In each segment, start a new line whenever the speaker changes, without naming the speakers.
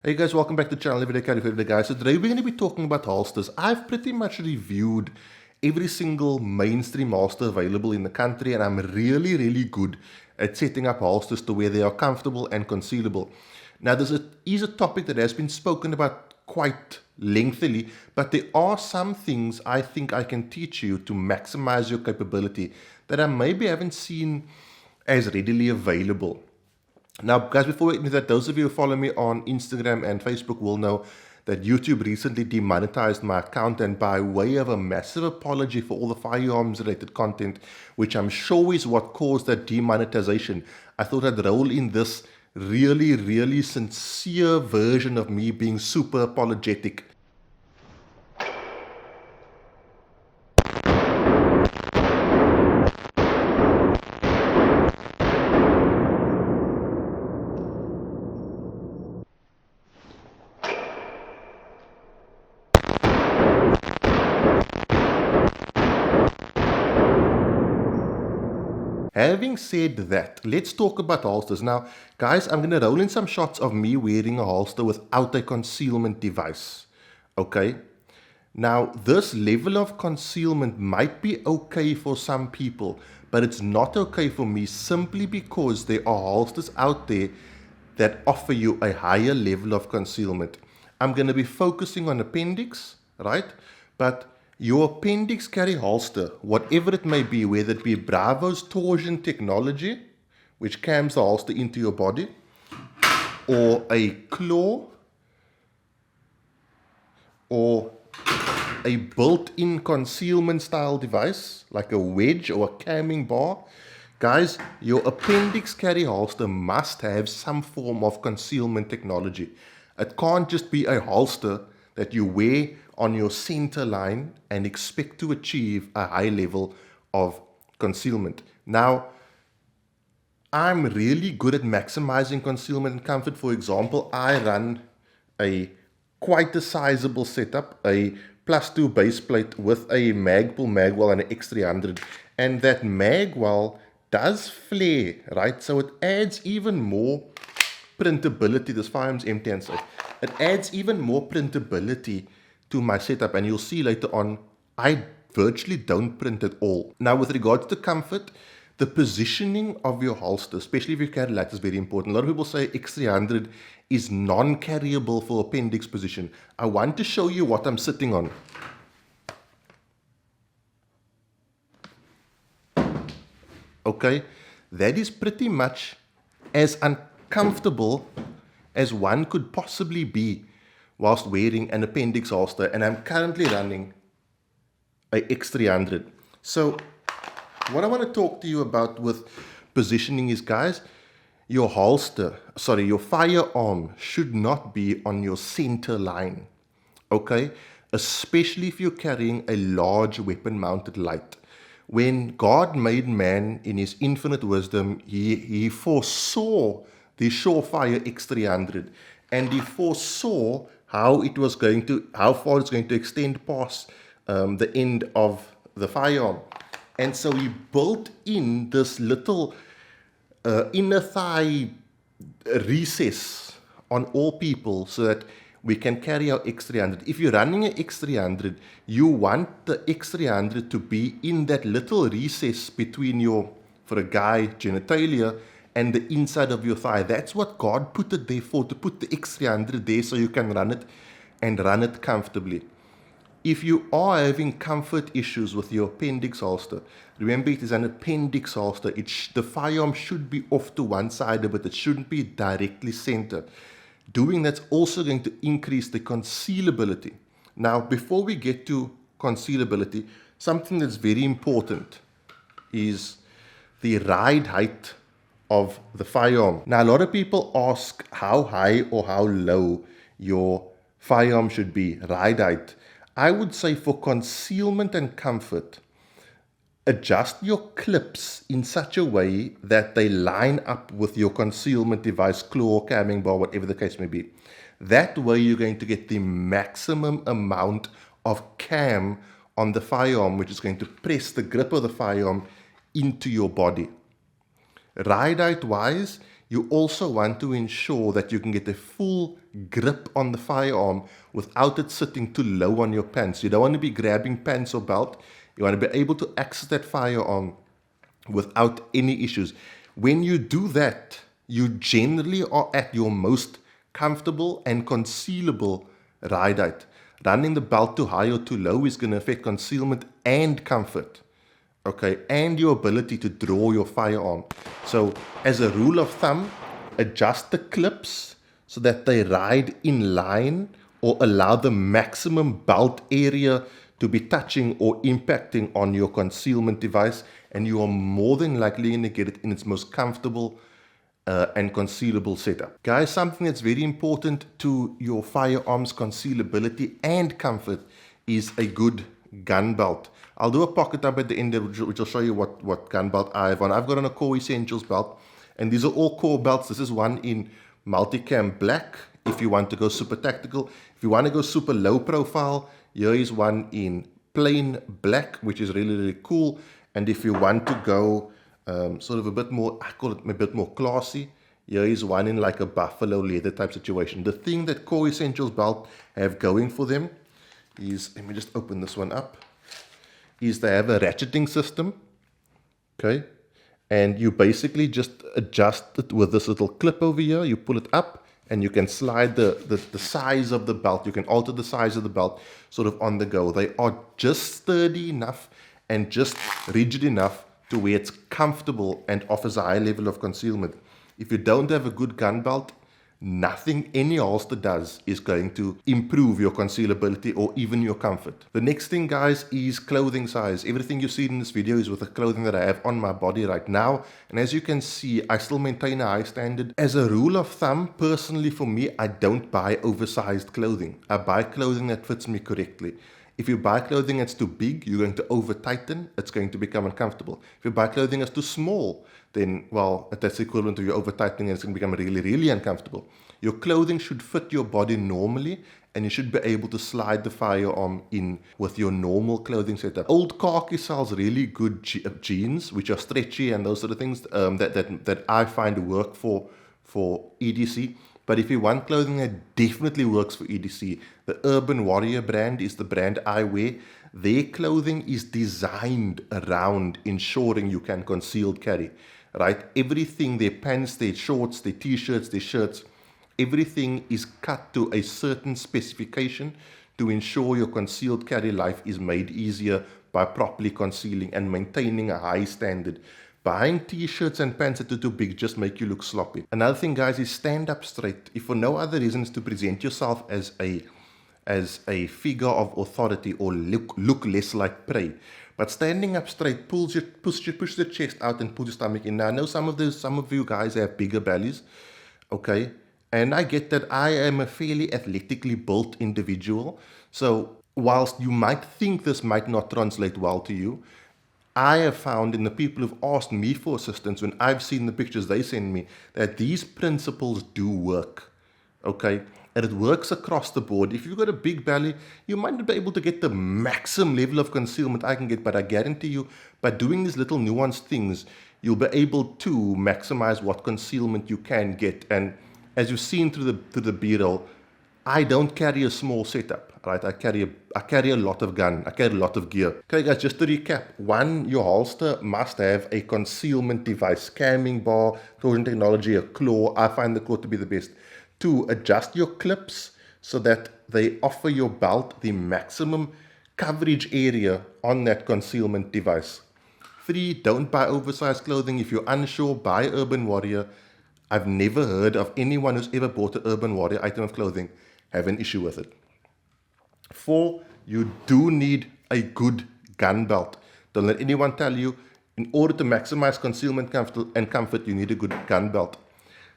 Hey guys, welcome back to the channel. Everyday Carry for Everyday Guys. So today we're going to be talking about holsters. I've pretty much reviewed every single mainstream holster available in the country, and I'm really good at setting up holsters to where they are comfortable and concealable. Now is a topic that has been spoken about quite lengthily, but there are some things I think I can teach you to maximize your capability that I maybe haven't seen as readily available. Now, guys, before we get into that, those of you who follow me on Instagram and Facebook will know that YouTube recently demonetized my account, and by way of a massive apology for all the firearms related content, which I'm sure is what caused that demonetization, I thought I'd roll in this really sincere version of me being super apologetic. Having said that, let's talk about holsters. Now, guys, I'm going to roll in some shots of me wearing a holster without a concealment device. Okay? Now, this level of concealment might be okay for some people, but it's not okay for me simply because there are holsters out there that offer you a higher level of concealment. I'm going to be focusing on appendix, right? But your appendix carry holster, whatever it may be, whether it be Bravo's torsion technology, which cams the holster into your body, or a claw, or a built-in concealment style device, like a wedge or a camming bar. Guys, your appendix carry holster must have some form of concealment technology. It can't just be a holster that you wear on your center line and expect to achieve a high level of concealment. Now, I'm really good at maximizing concealment and comfort. For example, I run quite a sizable setup, a +2 base plate with a Magpul magwell and an X300, and that magwell does flare, right? So it adds even more printability. This firearm's empty and safe. It adds even more printability to my setup, and you'll see later on I virtually don't print at all. Now, with regards to comfort, the positioning of your holster, especially if you carry light, is very important. A lot of people say X300 is non-carryable for appendix position. I want to show you what I'm sitting on. Okay, that is pretty much as uncomfortable as one could possibly be whilst wearing an appendix holster, and I'm currently running a X300. So what I want to talk to you about with positioning is, guys, your firearm should not be on your center line, okay? Especially if you're carrying a large weapon-mounted light. When God made man in his infinite wisdom, he foresaw the Surefire X300, and he foresaw how far it's going to extend past the end of the firearm. And so he built in this little inner thigh recess on all people so that we can carry our X300. If you're running an X300, you want the X300to be in that little recess between for a guy, genitalia, and the inside of your thigh. That's what God put it there for, to put the X300 there so you can run it and run it comfortably. If you are having comfort issues with your appendix holster, remember it is an appendix holster. The firearm should be off to one side of it. It shouldn't be directly centered. Doing that's also going to increase the concealability. Now, before we get to concealability, something that's very important is the ride height of the firearm. Now, a lot of people ask how high or how low your firearm should be, ride height. I would say for concealment and comfort, adjust your clips in such a way that they line up with your concealment device, claw, camming bar, whatever the case may be. That way you're going to get the maximum amount of cam on the firearm, which is going to press the grip of the firearm into your body. Ride height wise, you also want to ensure that you can get a full grip on the firearm without it sitting too low on your pants. You don't want to be grabbing pants or belt. You want to be able to access that firearm without any issues. When you do that, you generally are at your most comfortable and concealable ride height. Running the belt too high or too low is going to affect concealment and comfort, okay, and your ability to draw your firearm. So, as a rule of thumb, adjust the clips so that they ride in line or allow the maximum belt area to be touching or impacting on your concealment device, and you are more than likely going to get it in its most comfortable and concealable setup. Guys, something that's very important to your firearms concealability and comfort is a good gun belt. I'll do a pocket up at the end which will show you what gun belt I have on. I've got on a Core Essentials belt, and these are all core belts. This is one in multicam black if you want to go super tactical. If you want to go super low profile, here is one in plain black, which is really, really cool. And if you want to go sort of a bit more, I call it a bit more classy, here is one in like a buffalo leather type situation. The thing that Core Essentials belt have going for them is, let me just open this one up, is they have a ratcheting system, okay? And you basically just adjust it with this little clip over here. You pull it up and you can slide the size of the belt. You can alter the size of the belt sort of on the go. They are just sturdy enough and just rigid enough to where it's comfortable and offers a high level of concealment. If you don't have a good gun belt, nothing any holster does is going to improve your concealability or even your comfort. The next thing, guys, is clothing size. Everything you see in this video is with the clothing that I have on my body right now. And as you can see, I still maintain a high standard. As a rule of thumb, personally for me, I don't buy oversized clothing. I buy clothing that fits me correctly. If you buy clothing that's too big, you're going to over tighten. It's going to become uncomfortable. If you buy clothing that's too small, then, well, that's equivalent to your over tightening and it's going to become really, really uncomfortable. Your clothing should fit your body normally, and you should be able to slide the firearm in with your normal clothing setup. Old Khaki sells really good jeans, which are stretchy and those sort of things that I find work for EDC. But if you want clothing that definitely works for EDC, the Urban Warrior brand is the brand I wear. Their clothing is designed around ensuring you can concealed carry, right? Everything, their pants, their shorts, their t-shirts, their shirts, everything is cut to a certain specification to ensure your concealed carry life is made easier by properly concealing and maintaining a high standard. Buying t-shirts and pants that are too big just make you look sloppy. Another thing, guys, is stand up straight. If for no other reasons to present yourself as a figure of authority or look less like prey. But standing up straight push the chest out and pulls your stomach in. Now, I know some of you guys have bigger bellies, okay? And I get that. I am a fairly athletically built individual. So whilst you might think this might not translate well to you, I have found in the people who've asked me for assistance, when I've seen the pictures they send me, that these principles do work, okay? And it works across the board. If you've got a big belly, you might not be able to get the maximum level of concealment I can get, but I guarantee you, by doing these little nuanced things, you'll be able to maximize what concealment you can get. And as you've seen through the B-roll, I don't carry a small setup, right? I carry a lot of gun. I carry a lot of gear. Okay, guys, just to recap. One, your holster must have a concealment device, scamming bar, torsion technology, a claw. I find the claw to be the best. Two, adjust your clips so that they offer your belt the maximum coverage area on that concealment device. Three, don't buy oversized clothing. If you're unsure, buy Urban Warrior. I've never heard of anyone who's ever bought an Urban Warrior item of clothing have an issue with it. Four, you do need a good gun belt. Don't let anyone tell you, in order to maximize concealment and comfort, you need a good gun belt.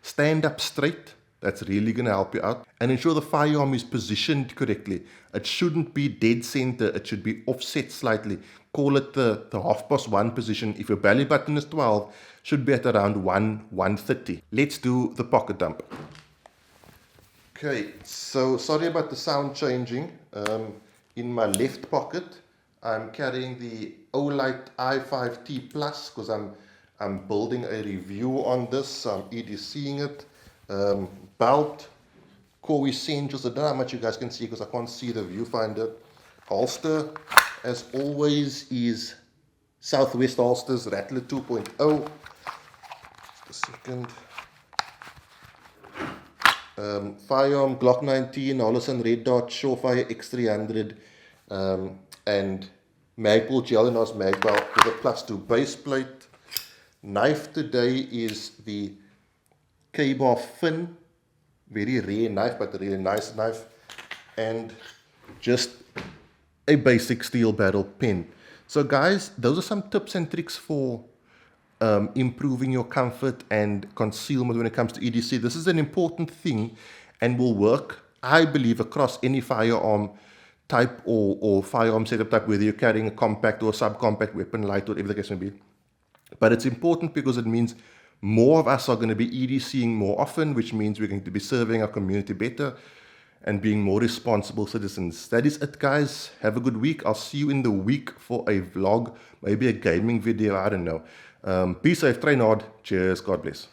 Stand up straight. That's really going to help you out. And ensure the firearm is positioned correctly. It shouldn't be dead center. It should be offset slightly. Call it the half past one position. If your belly button is 12, should be at around 130. Let's do the pocket dump. Okay, so sorry about the sound changing. In my left pocket, I'm carrying the Olight i5T Plus because I'm I'm building a review on this. I'm EDCing it. Belt, core essentials. I don't know how much you guys can see because I can't see the viewfinder. Holster, as always, is Southwest Holsters Rattler 2.0. Just a second. Firearm Glock 19, Holosun Red Dot, Surefire X300, and Magpul Gelinos Magbelt with a +2 base plate. Knife today is the K-Bar Fin, very rare knife but a really nice knife, and just a basic steel barrel pen. So guys, those are some tips and tricks for improving your comfort and concealment when it comes to EDC. This is an important thing and will work, I believe, across any firearm type or firearm setup type, whether you're carrying a compact or a subcompact weapon, light, whatever the case may be. But it's important because it means more of us are going to be EDCing more often, which means we're going to be serving our community better and being more responsible citizens. That is it, guys. Have a good week. I'll see you in the week for a vlog, maybe a gaming video, I don't know. Be safe, train hard. Cheers, God bless.